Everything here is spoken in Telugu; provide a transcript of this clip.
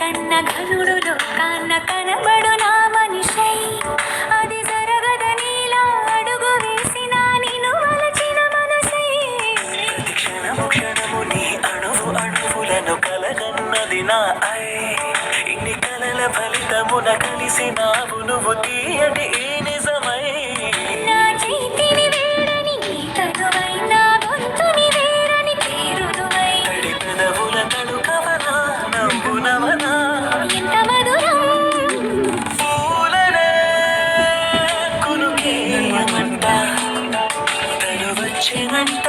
కన్న ఘనుడులో కాన్న కనబడు నా మనిషై అది జరగదనిలా అడుగు వేసిన నిన్ను వలచిన మనసై ప్రతి క్షణము క్షణము నీ అణువు అణువులను కలగన్నది నా ఐ ఇన్ని కలల ఫలితమున కలిసినావు నువ్వు తీయటి ఈ నిజమై నా చేతిని వేడని నీ తనువై నా గొంతుని వేరని తీరుదువై తడి పెదవుల తడుకవనా నవ్వునవనా ఎంత మధురం పూలనే కునుకేయమంట తను వచ్చెనంట